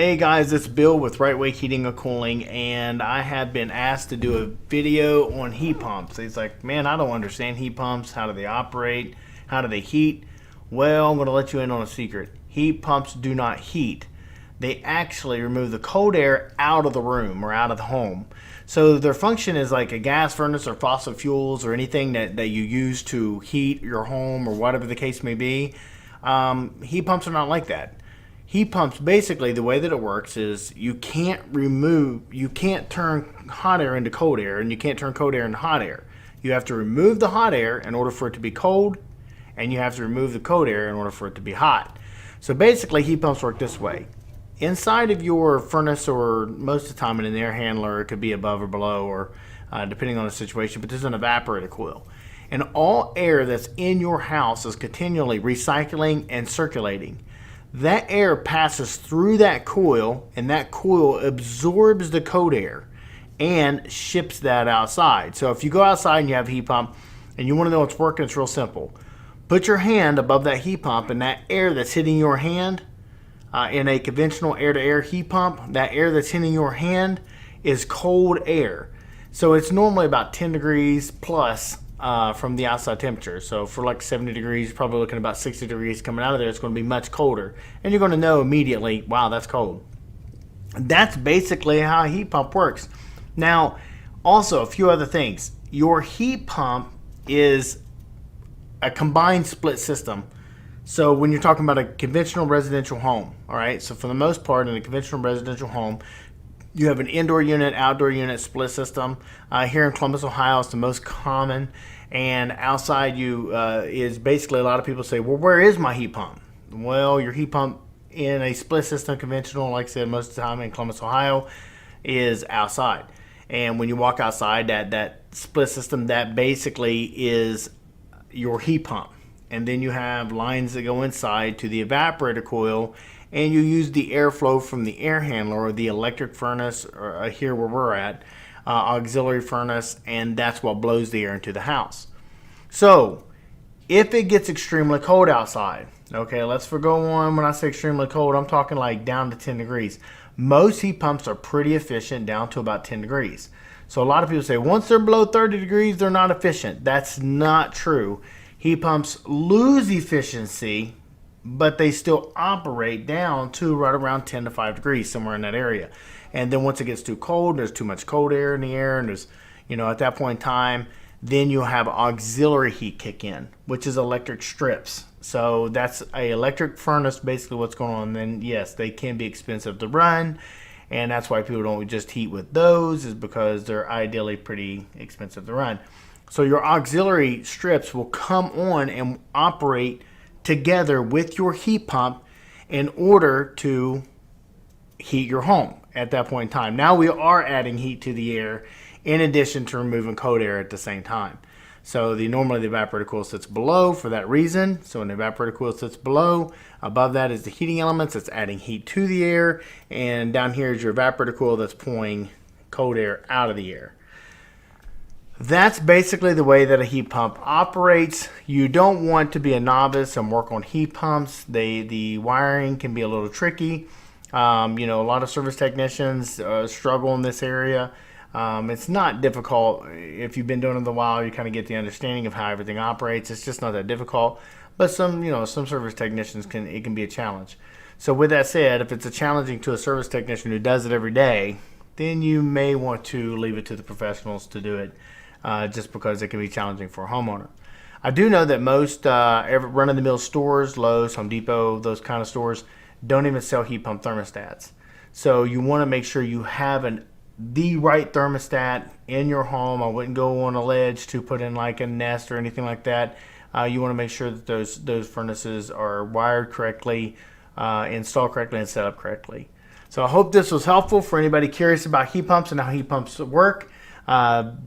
Hey guys, it's Bill with Right Way Heating and Cooling, and I have been asked to do a video on heat pumps. He's like, man, I don't understand heat pumps. How do they operate? How do they heat? Well, I'm going to let you in on a secret. Heat pumps do not heat. They actually remove the cold air out of the room or out of the home. So their function is like a gas furnace or fossil fuels or anything that you use to heat your home or whatever the case may be. Heat pumps are not like that. Heat pumps, basically, the way that it works is you can't turn hot air into cold air, and you can't turn cold air into hot air. You have to remove the hot air in order for it to be cold, and you have to remove the cold air in order for it to be hot. So basically, heat pumps work this way. Inside of your furnace, or most of the time in an air handler, it could be above or below, or depending on the situation, but there's an evaporator coil. And all air that's in your house is continually recycling and circulating. That air passes through that coil, and that coil absorbs the cold air and ships that outside. So if you go outside and you have a heat pump and you want to know it's working, it's real simple. Put your hand above that heat pump, and that air that's hitting your hand in a conventional air-to-air heat pump, that air that's hitting your hand is cold air. So it's normally about 10 degrees plus from the outside temperature. So for like 70 degrees, probably looking at about 60 degrees coming out of there, it's going to be much colder. And you're going to know immediately, wow, that's cold. That's basically how a heat pump works. Now, also a few other things. Your heat pump is a combined split system. So when you're talking about a conventional residential home, all right, so for the most part in a conventional residential home, you have an indoor unit, outdoor unit split system. Here in Columbus, Ohio, it's the most common. And outside you is basically, a lot of people say, well, where is my heat pump? Well, your heat pump in a split system conventional, like I said, most of the time in Columbus, Ohio, is outside. And when you walk outside, that split system, that basically is your heat pump. And then you have lines that go inside to the evaporator coil, and you use the airflow from the air handler or the electric furnace, or here where we're at, auxiliary furnace, and that's what blows the air into the house. So if it gets extremely cold outside, okay, let's forgo on, when I say extremely cold, I'm talking like down to 10 degrees. Most heat pumps are pretty efficient down to about 10 degrees. So a lot of people say once they're below 30 degrees, they're not efficient. That's not true. Heat pumps lose efficiency, but they still operate down to right around 10 to 5 degrees, somewhere in that area. And then once it gets too cold, there's too much cold air in the air, and there's, at that point in time, then you'll have auxiliary heat kick in, which is electric strips. So that's a electric furnace, basically what's going on. Then yes, they can be expensive to run, and that's why people don't just heat with those, is because they're ideally pretty expensive to run. So your auxiliary strips will come on and operate together with your heat pump in order to heat your home at that point in time. Now we are adding heat to the air in addition to removing cold air at the same time. So normally the evaporator coil sits below for that reason. So when the evaporator coil sits below, above that is the heating elements that's adding heat to the air, and down here is your evaporator coil that's pulling cold air out of the air. That's basically the way that a heat pump operates. You don't want to be a novice and work on heat pumps. The wiring can be a little tricky. A lot of service technicians struggle in this area. It's not difficult. If you've been doing it a while, you kind of get the understanding of how everything operates. It's just not that difficult. But some service technicians it can be a challenge. So with that said, if it's challenging to a service technician who does it every day, then you may want to leave it to the professionals to do it. Just because it can be challenging for a homeowner. I do know that most run-of-the-mill stores, Lowe's, Home Depot, those kind of stores, don't even sell heat pump thermostats. So you want to make sure you have the right thermostat in your home. I wouldn't go on a ledge to put in like a Nest or anything like that. You want to make sure that those furnaces are wired correctly, installed correctly, and set up correctly. So I hope this was helpful for anybody curious about heat pumps and how heat pumps work.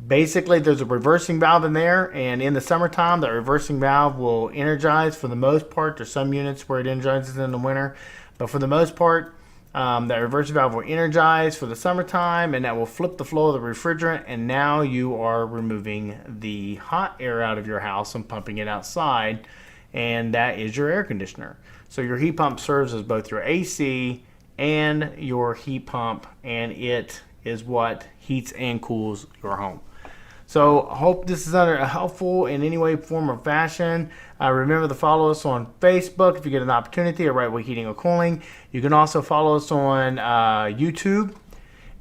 Basically, there's a reversing valve in there, and in the summertime, that reversing valve will energize for the most part. There's some units where it energizes in the winter, but for the most part, that reversing valve will energize for the summertime, and that will flip the flow of the refrigerant, and now you are removing the hot air out of your house and pumping it outside, and that is your air conditioner. So your heat pump serves as both your AC and your heat pump, and it is what heats and cools your home. So I hope this is helpful in any way, form, or fashion. Remember to follow us on Facebook if you get an opportunity at Right Way Heating or Cooling. You can also follow us on YouTube.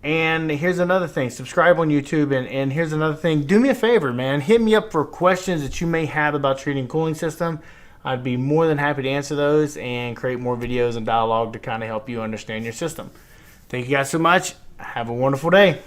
And here's another thing, subscribe on YouTube. And here's another thing, do me a favor, man. Hit me up for questions that you may have about treating cooling system. I'd be more than happy to answer those and create more videos and dialogue to kind of help you understand your system. Thank you guys so much. Have a wonderful day.